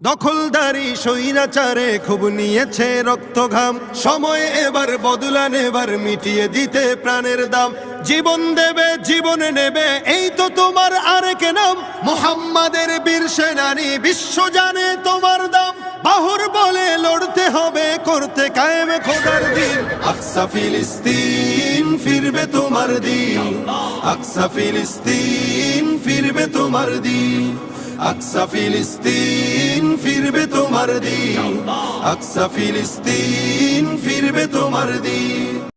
দখলদারি স্বৈরাচারে খুব নিয়েছে রক্ত ঘাম, সময় এবার বদলান, এবার মিটিয়ে দিতে প্রাণের দাম। জীবন দেবে জীবন নেবে, এই তো তোমার আরেক নাম। মুহাম্মাদের বীর সেনানী, বিশ্ব জানে তোমার দাম। বাহুর বলে লড়তে হবে, করতে কায়েম খোদার দিন। আকসা ফিলিস্তিন ফিরবে তোমার দিন, আকসা ফিলিস্তিন ফিরবে তোমার দিন, আকসা ফিলিস্তিন ফিরবে তোমার দিন, আকসা ফিলিস্তিন ফিরবে তোমার দিন।